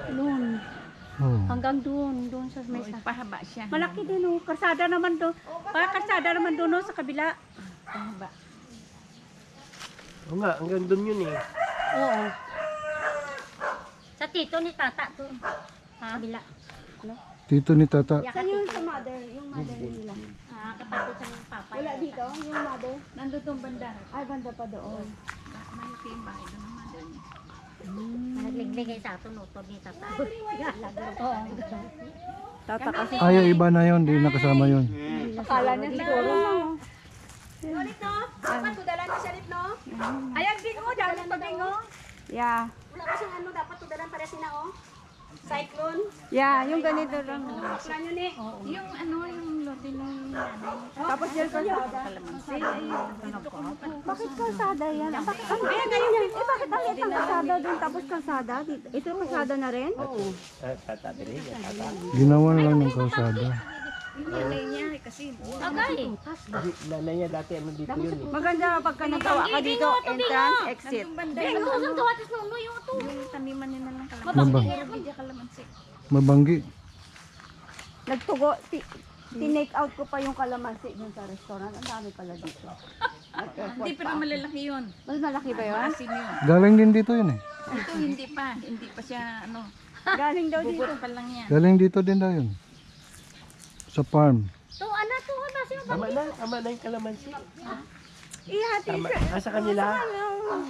Doon. Oh. Hanggang doon sa may Pahaba siya. malaki din oh. Karsada naman doon. Karsada naman doon oh, sa kabila. Pahaba. Oo nga, hanggang doon yun eh. Oo. Sa tito ni tata to. Ha? Kabila. Ano? Tito ni Tata. Saan yung sa mother? Yung mother nila. Ah, kapatid sa mga papa. Wala dito? Yung mother? Nandun tong banda. Ay, banda pa doon. Malaki yung bahay doon naman doon. Nagligligay sa ato, no? Pag ni tata. Oo. Tata kasi. Ay, iba na yun. Di nakasama yun. Akala niya siguro. Ulit no? Dapat tudalan na siya rin no? Ayan bingo, dapat pa bingo. Yeah. Wala kasi ano, dapat tudalan para sina oh. Cyclone. Yeah, yung ganito lang. Plan yun eh. Yung ano, yung lote ng Tapos yung kalsada. kalamansi. Bakit kalsada yan? Bakit ang liit yan? Eh, bakit ang liit ang kalsada doon tapos kalsada? Ito kalsada na rin? Oo. Tata din eh, tata. Ginawa na lang ng kalsada. Yung nanay niya kasi. Agay. Kasi nanay niya dati ano dito yun eh. Maganda pagka nagawa ka dito, entrance, exit. Nandun banda. Yung taniman niya na lang kalamansi. Maba- Hindi kalamansi. Mabanggi. Nagtugo, tinake out ko pa yung kalamansi dun sa restaurant. Ang dami pala dito. Hindi pero malalaki yun. Mas malaki ba yun? Asin yun. Galing din dito yun eh. Ito hindi pa. Hindi pa siya ano. Galing daw dito. Bubot pa lang yan. Galing dito din daw yun. Sa farm. Ama na yung kalamansi. Ihati Tama, nasa kanila.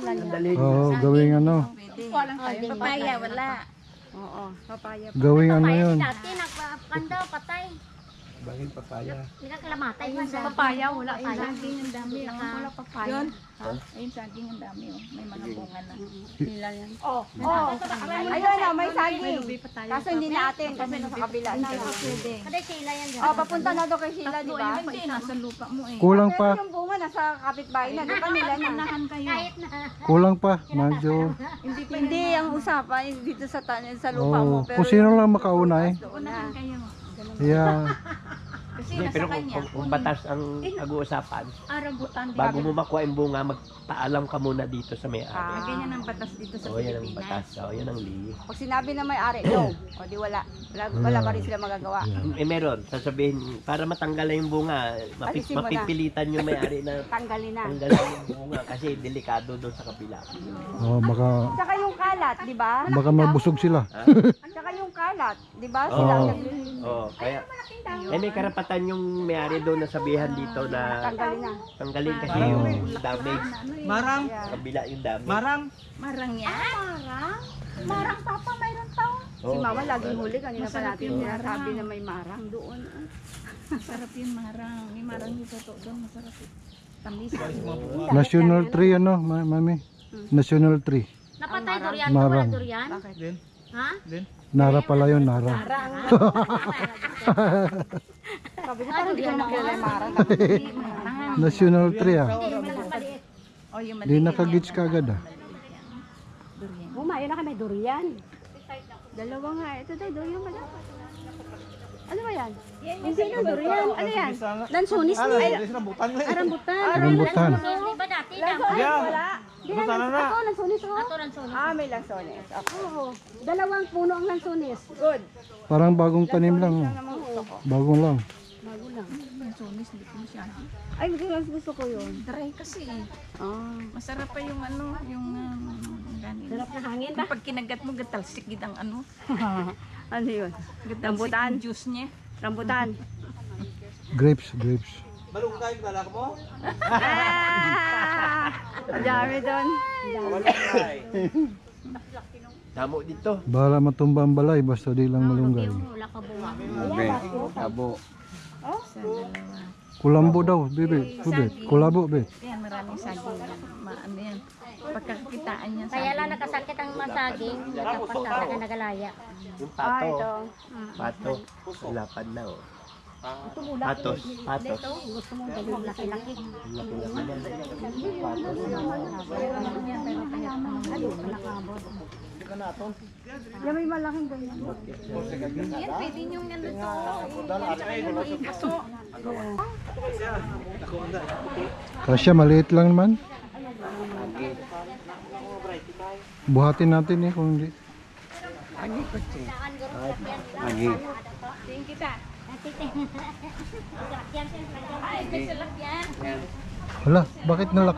Sandali. Oo, gawing ano. Pwede. Walang tayo. Papaya wala. Oo, papaya. Gawing ano yun. Bagay papaya. Papaya wala. Ayun saging ang dami. Wala papaya. Yun. Ayun saging ang dami. May mga bunga na. Oh, ayun na, may saging. Kaso hindi natin kasi nasa kabila na. Pwede. Oh, papunta na doon kay Sheila, di ba? Hindi. Nasa lupa mo eh. Kulang Pero pa. yung bunga nasa kapitbahay na, doon kanila na. Unahan kayo. Kulang pa. Medyo. Hindi, ang usapan dito sa lupa mo. Oh, kung sino lang makauna eh. Unahan kayo. Yeah. Kasi Hindi, nasa pero kanya. kung batas ang pag-uusapan, Rambutan din. bago mo makuha yung bunga, magpaalam ka muna dito sa may-ari. Lagyan niya ng batas dito sa Oo, yan ang Pilipinas. batas. Oo, yan ang li. Pag sinabi na may-ari, no. O di wala. Wala pa rin sila magagawa. Eh meron, sasabihin, para matanggal na yung bunga, Alisin mo na. mapipilitan yung may-ari na Tanggalin na. tanggalin yung bunga kasi delikado doon sa kabila. Oh, Tsaka yung kalat, di ba? baka mabusog sila. Tsaka yung kalat, di ba? Oo. Sila Oo, kaya may karapatan yung may-ari doon na sabihan dito na tanggalin na. tanggalin kasi yung damage. Marang, Yeah. Kabila yung damage. marang. Marang yan. Marang papa, mayroon tao. Si Oo. mama laging huli, kanina pa Masarap natin yung sinasabi marang. na may marang doon. Masarap yung marang. May marang yung totoo doon. Masarap yun. Tamis. National tree ano, mami? National tree. Napatay durian, Marang. durian. Din. Ha? Din. Nara pala yun, Nara. Sabi ko parang di ko makilala yung marang. National tree ah. O yung Di nakagits ka agad ah. Bumayo na kami durian. Dalawa nga, ito tayo durian pala. Ano ba yan? Hindi na durian. Ano yan? Lansonis Ah, na. lansonis, rambutan nga eh. Rambutan. Rambutan. Di ba dati? Lansonis Yeah. wala. Di Rambutan na na. Ako, lansonis oh. Ako, lansonis. Ah, may lansonis. Ako. Dalawang puno ang lansonis. Good. Parang bagong tanim lang. Oh. Naman gusto ko. Bagong lang. Bago lang. Yung sonis, hindi ko masyado. Ay, gusto ko yun. Dry kasi eh. Ah. Masarap pa yung ano, yung ganin. Sarap na hangin Yung pag kinagat mo, gatalsik gitang ano. Ano yun? Gatalsik Rambutan. yung juice niya. Rambutan. Grapes, grapes. Malunggay, dala ko mo? Ah! Ang dami doon. Malunggay. Damo dito. Bahala matumba ang balay, basta di lang malunggay. Abo. Sa dalawa. Kulambo daw, bebe. Bebe. Kulabo, be. Yan, maraming saging. Ano yan. Pagkakitaan niya Kaya saging. lang nakasakit ang masaging, tapos talaga nagalaya. Yung Ah, pato. ito. Pato. Lapad na oh. Patos. Patos. Gusto mo dalawang laki-laki. Yan may malaking ganyan. Yan, pwede niyong ano to. Kasya, maliit lang man. Buhatin natin eh kung hindi. Lagi. Tingin kita. Hala, bakit nalak?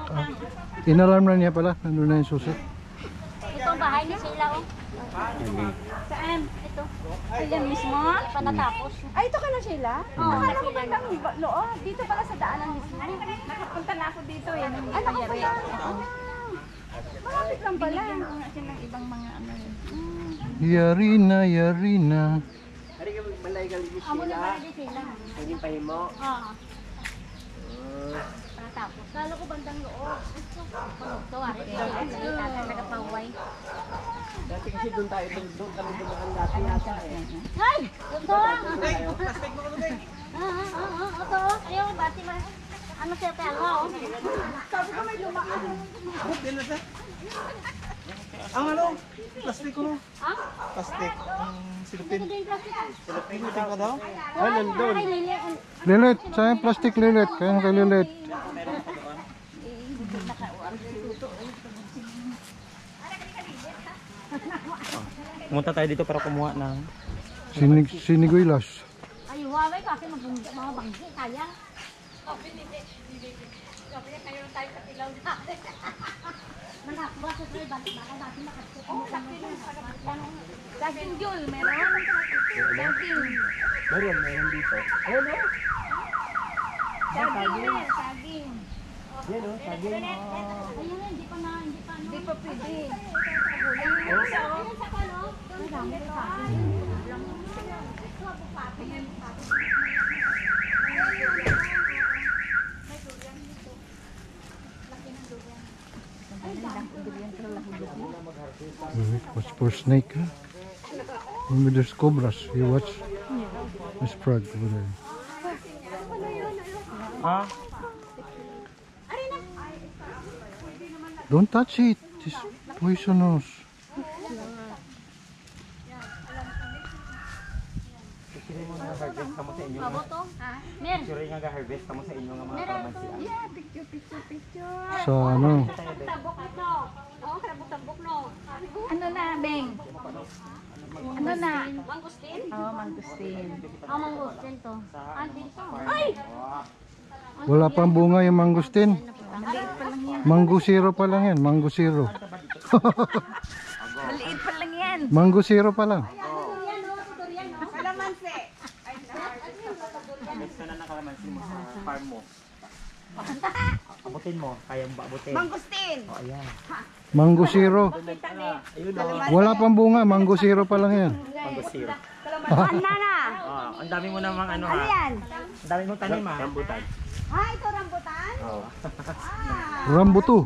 Inalarm na niya pala. Nandun na yung susi. Ito ang bahay ni Sheila, oh. Saan? Ito. Ayan mismo? Pa natapos. Ay, ito ka na, Sheila? Oo, Akala ko Sheila. bandang loob. Dito pala sa daanan mismo. Nakapunta na ako dito. Yan ang nangyari. Malapit lang pala. Kasi ng ibang mga ano yun. Yari na. Hari ka malay ka linis Amo na sila. pala din sila. Naging pahimo. Oo. Natapos. Lalo ko bandang loob. Ito, ari. Sige, tatang nagapaway. Dati kasi doon tayo, doon kami dumaan dati yata eh. Hay! Ito! Ito! Ayaw, bati ba? Ano siya tayo? Oh. Sabi ko may lumaan. Ang ano? Plastic ko no? Ha? Plastic. Silupin. Ito din plastic. Silupin ka daw? Ah, nandun. Ay, Lili. Lilit, sayang plastic lilit. Kaya kay lilit. Pumunta tayo dito para kumuha ng... Siniguilas. Ay, Huawei kasi mga banggi. Sayang. Manakwa sa tray. Baka natin makatsuko. Saging Jul, meron? Saging. Meron dito. Oh, no? Saging. Saging. Yan o, sabi. Ayun, hindi pa ano. Hindi pa pwede. Ayun sa kano. Madami pa. Watch for snake. Huh? Maybe there's cobras. You watch. There's frog over there. Ha? Don't touch it. It's poisonous. Harvest kamo sa inyo. Babo to? Mer. Sure nga harvest kamo sa inyo nga mga kalamansi. Yeah, picture. Sa ano? Tabok ito. Oh, tabok no. Ano na, Beng? Ano na? Mangustin? Oh, mangustin. Oh, mangustin to. Ah, dito. Ay! Wala pang bunga yung mangustin. Maliit pa lang yan. Mango zero pa lang yan. Mango zero. Maliit pa lang yan. Mango zero pa lang. Kalamansi. Harvest ka na ng kalamansi mo sa farm mo. Abutin mo, kayang ba abutin? Mangustin. Oh, ayan. Mango zero. Ayun o. Wala pang bunga. Mango zero pa lang yan. Pangosiro. Ano na? Ah, ang dami mo namang ano ha. Ano yan? Ang dami mong tanim ha. Rambutan. Ah, ito rambutan? Oo. Rambo 2.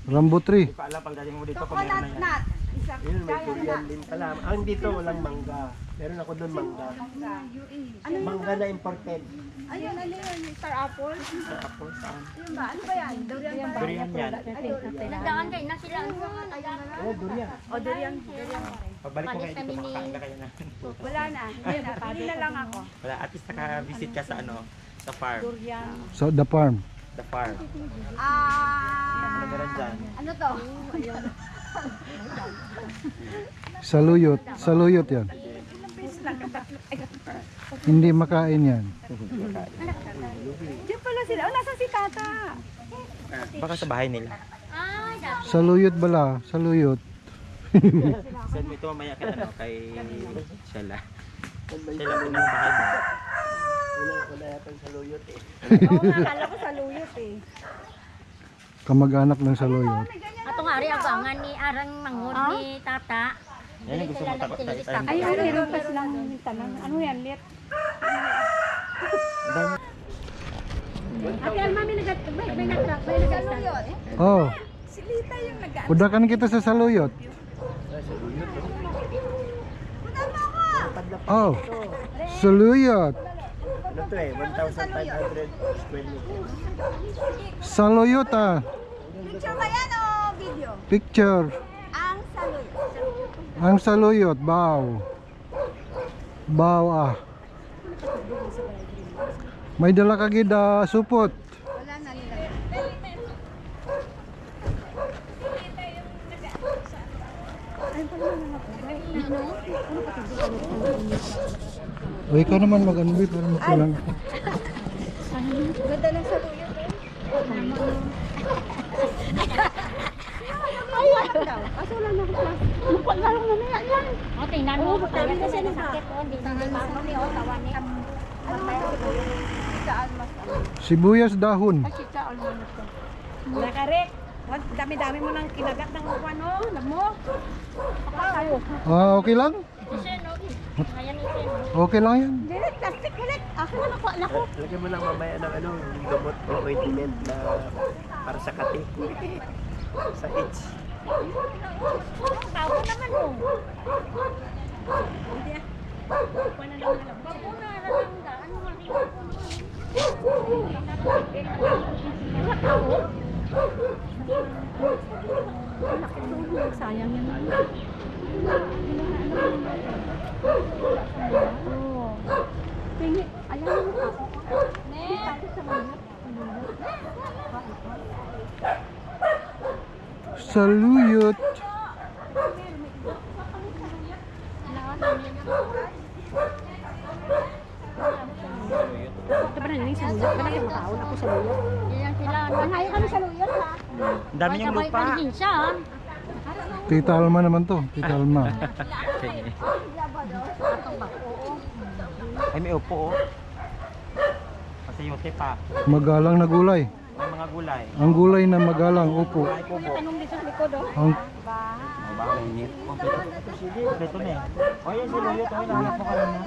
Rambo 3. Hindi pa alam pagdating mo dito kung meron na yan. Nat. Isa. Ayun, may durian din pala. Ang dito walang mangga. Meron ako doon mangga. Mangga na imported. Ayun, ano yun? Star apple? Tapos saan? Yun ba? Ano ba yan? Durian ba? Durian yan. Nagdaan kayo na sila. Oh, durian. O, durian. Pagbalik ko kayo dito, makakain na kayo na. Wala na. Pili na lang ako. Wala, at least naka-visit ka sa ano, sa farm. So, the farm. The farm. Ano meron dyan? Ano to? Saluyot. Saluyot yan. Hindi makain yan. Diyan pala sila. Oh, nasa si tata? Baka sa bahay nila. Ay, dami. Saluyot bala. Saluyot. Send mo ito mamaya kay ano, kay Sheila. Sheila, kung ang bahay mo. Wala yatang saluyot eh. Oo nga, kala ko sa luyot eh. Kamag-anak ng saluyot. Ato nga rin abangan ni Arang Manghod ni Tata. Yan yung gusto mo takot tayo tayo. Ayun, meron pa silang tanong. Ano yan, Lit? Ate Alma, may nag-track. May nag-track. Oh, Si Lita yung nag- pudakan kita sa saluyot. Oh, saluyot. Ano to eh? 1,500 square meters. Saluyot ah. Picture ba yan o video? Picture. Ang saluyot. Ang saluyot. Baw. Baw ah. May dala ka gid supot. Wala na nila. O ikaw naman mag-ano ba para makulang ako. Ganda lang sa luyo. Kaso lang ako sa. Lupa na lang mamaya yan. O, tingnan mo. Kaya kasi nasakit o. Hindi mano ni o. Tawan ni. Sibuyas dahon. Nakarek. Dami-dami mo nang kinagat ng ano, alam mo? Tayo. Ah, okay lang? Isin, okay. Ayan, isin. Okay lang yan. Direct, plastic ulit. Ako na nakuha na ko. Lagyan mo lang mamaya ng ano, gamot o ointment na para sa kati. Sa itch. Tao naman mo. Sayang yan. Pingi, ayaw mo ako. Tapos sa mga. Saluyot. Ito ba na nang sa luyot? Ba na yung makaon ako sa luyot? Yan sila. Mangayo kami sa luyot ha. Ang dami niyang lupa. Din siya. Tita Alma naman to. Tita Alma. Ay, may upo oh. Pasayote pa. Magalang na gulay. May mga gulay. Ang gulay na magalang, upo. Ay, po po. Anong dito sa likod oh? Ang Oh, baka mainit. Okay. Ito na eh. O yan, si Luyot. Okay, nahanap mo ka lang na.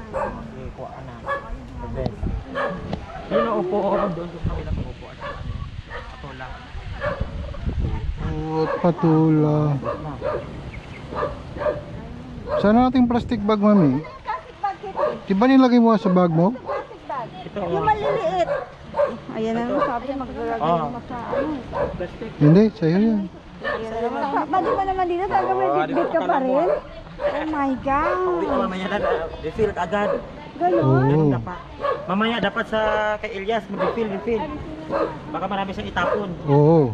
Okay, kuha ka na. The best. Yun ang upo ko. Doon sa kabilang upo. Ito lang. at patula. Saan nating plastic bag, mami? Diba nilagay mo sa bag mo? Ito Yung maliliit. Ayan na lang sabi maglalagay mo sa ano. Hindi, sa'yo yan. Di ba naman dito talaga may bitbit ka pa rin? Oh my God. mamaya na, refill ka agad. Ganun. Oo. Dapat. Mamaya dapat sa kay Elias mag-refill. Baka marami siyang itapon. Oo.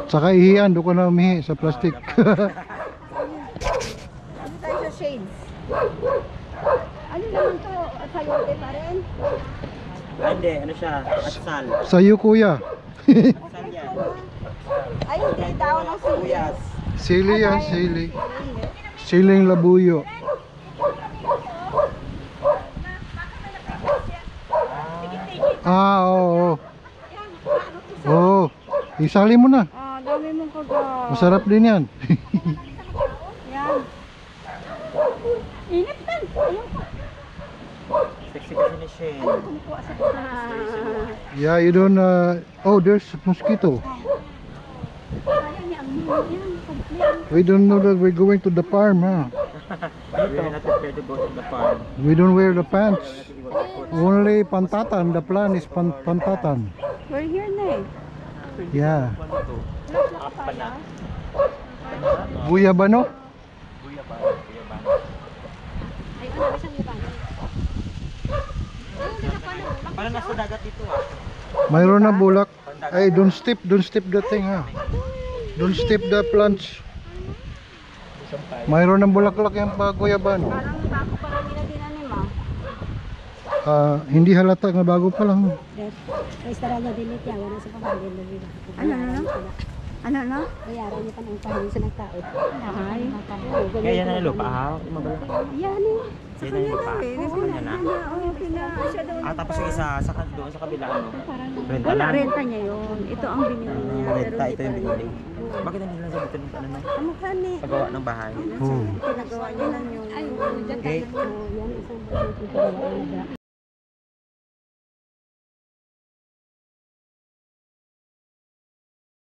Saka ihiyan, doon ko na umihi sa plastic. Ano tayo sa shades? Ano naman to? Sayote pa rin? Ay, hindi, ano siya? Atsal. Sa'yo, kuya. Atsal yan. Ay, hindi daw ng suyas. Sili yan, sili. Siling labuyo. Oo. Oo. Isali mo na. Ah, dami mong kagat. Masarap din yan. Yan. Init man. Ayun pa. Sexy kasi ni Shane. Kumukuha sa Yeah, you don't oh, there's mosquito. We don't know that we're going to the farm, huh? We're not prepared to go to the farm. We don't wear the pants. Only pantatan. The plan is pantatan. We're here na eh. Yeah. Apa na? Guyabano? Buya ba? Ay, ano ba siyang iba? Parang nasa dagat dito ah. Mayroon na bulak. Ay, don't step the thing, ha. Don't step the plants. Mayroon ng bulaklak yung guyaban. Parang bago pa lang nila dinanim ah. Hindi halata nga bago pa lang. Restaurant na din ito. Wala sa pamilya na rin. Ano na? Bayaran niya pa ng pahin sa nagtaod. Ay. Kaya yan na lupa ha? Yan eh. Yan na lupa. Sa kanya na. Siya daw. Tapos yung isa doon sa kabila ano? Renta Wala, lang. renta niya yun. Ito ang binili niya. Renta, ito yung binili. Bakit hindi lang sabitin ng ano na? Kamukha ni. Pagawa ng bahay. Oh. Pinagawa niya lang yung. Okay. Yan, isang